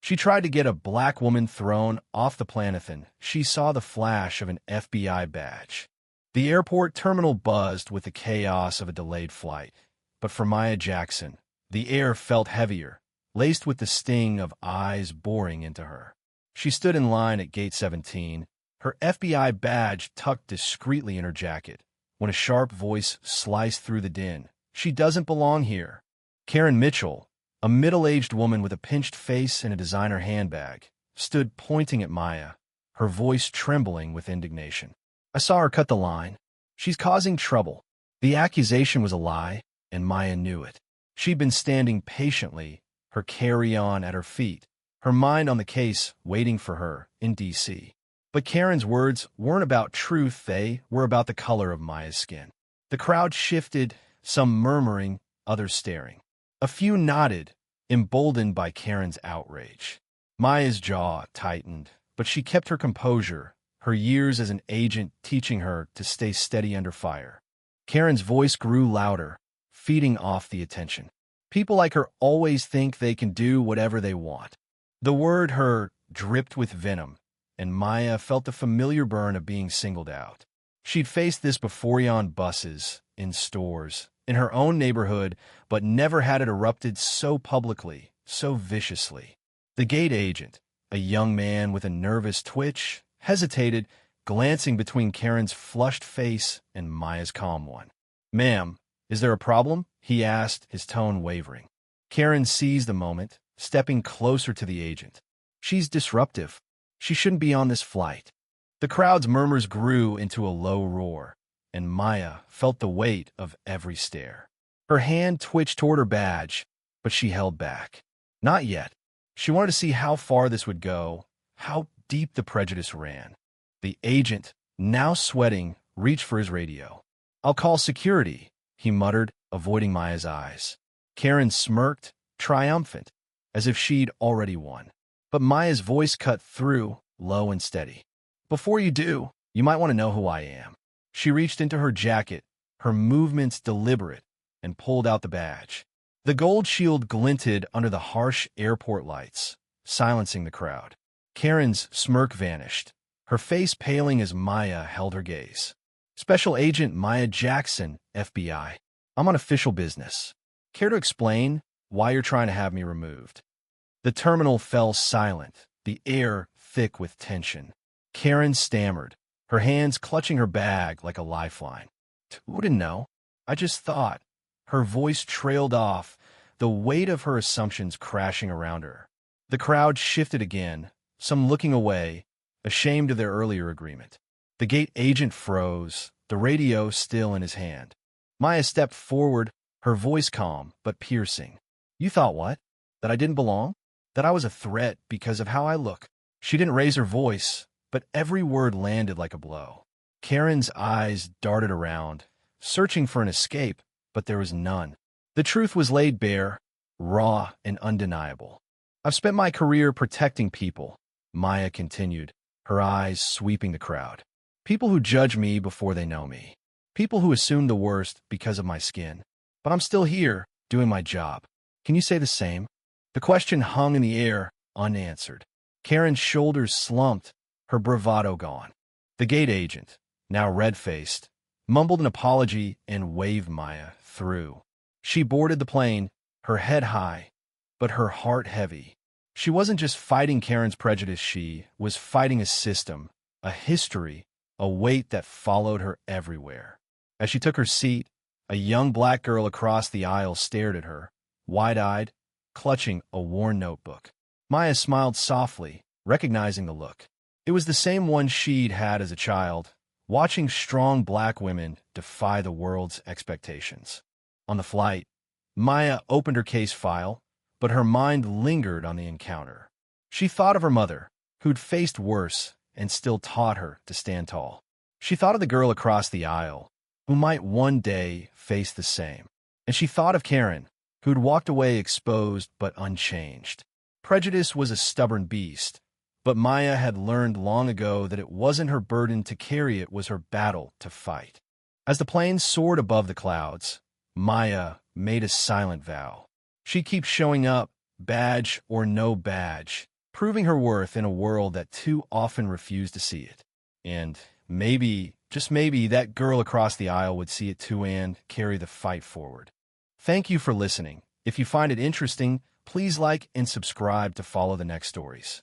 She tried to get a black woman thrown off the Planethan. She saw the flash of an FBI badge. The airport terminal buzzed with the chaos of a delayed flight. But for Maya Jackson, the air felt heavier, laced with the sting of eyes boring into her. She stood in line at Gate 17, her FBI badge tucked discreetly in her jacket, when a sharp voice sliced through the din. "She doesn't belong here." Karen Mitchell, a middle-aged woman with a pinched face and a designer handbag, stood pointing at Maya, her voice trembling with indignation. "I saw her cut the line. She's causing trouble." The accusation was a lie, and Maya knew it. She'd been standing patiently, her carry-on at her feet, her mind on the case waiting for her in D.C. But Karen's words weren't about truth, they were about the color of Maya's skin. The crowd shifted, some murmuring, others staring. A few nodded, emboldened by Karen's outrage. Maya's jaw tightened, but she kept her composure, her years as an agent teaching her to stay steady under fire. Karen's voice grew louder, feeding off the attention. People like her always think they can do whatever they want. The word "her" dripped with venom, and Maya felt the familiar burn of being singled out. She'd faced this before on buses, in stores, in her own neighborhood, but never had it erupted so publicly, so viciously. The gate agent, a young man with a nervous twitch, hesitated, glancing between Karen's flushed face and Maya's calm one. "Ma'am, is there a problem?" he asked, his tone wavering. Karen seized the moment, stepping closer to the agent. "She's disruptive. She shouldn't be on this flight." The crowd's murmurs grew into a low roar, and Maya felt the weight of every stare. Her hand twitched toward her badge, but she held back. Not yet. She wanted to see how far this would go, how deep the prejudice ran. The agent, now sweating, reached for his radio. "I'll call security," he muttered, avoiding Maya's eyes. Karen smirked, triumphant, as if she'd already won. But Maya's voice cut through, low and steady. "Before you do, you might want to know who I am." She reached into her jacket, her movements deliberate, and pulled out the badge. The gold shield glinted under the harsh airport lights, silencing the crowd. Karen's smirk vanished, her face paling as Maya held her gaze. "Special Agent Maya Jackson, FBI. I'm on official business. Care to explain why you're trying to have me removed?" The terminal fell silent, the air thick with tension. Karen stammered, her hands clutching her bag like a lifeline. "Wouldn't know. I just thought." Her voice trailed off, the weight of her assumptions crashing around her. The crowd shifted again, some looking away, ashamed of their earlier agreement. The gate agent froze, the radio still in his hand. Maya stepped forward, her voice calm but piercing. "You thought what? That I didn't belong? That I was a threat because of how I look?" She didn't raise her voice, but every word landed like a blow. Karen's eyes darted around, searching for an escape, but there was none. The truth was laid bare, raw and undeniable. "I've spent my career protecting people," Maya continued, her eyes sweeping the crowd. "People who judge me before they know me. People who assume the worst because of my skin. But I'm still here, doing my job. Can you say the same?" The question hung in the air, unanswered. Karen's shoulders slumped, her bravado gone. The gate agent, now red-faced, mumbled an apology and waved Maya through. She boarded the plane, her head high, but her heart heavy. She wasn't just fighting Karen's prejudice, she was fighting a system, a history, a weight that followed her everywhere. As she took her seat, a young black girl across the aisle stared at her, wide-eyed, clutching a worn notebook. Maya smiled softly, recognizing the look. It was the same one she'd had as a child, watching strong black women defy the world's expectations. On the flight, Maya opened her case file, but her mind lingered on the encounter. She thought of her mother, who'd faced worse and still taught her to stand tall. She thought of the girl across the aisle, who might one day face the same. And she thought of Karen, who'd walked away exposed but unchanged. Prejudice was a stubborn beast, but Maya had learned long ago that it wasn't her burden to carry, it was her battle to fight. As the plane soared above the clouds, Maya made a silent vow. She'd keep showing up, badge or no badge, proving her worth in a world that too often refused to see it. And maybe, just maybe, that girl across the aisle would see it too and carry the fight forward. Thank you for listening. If you find it interesting, please like and subscribe to follow the next stories.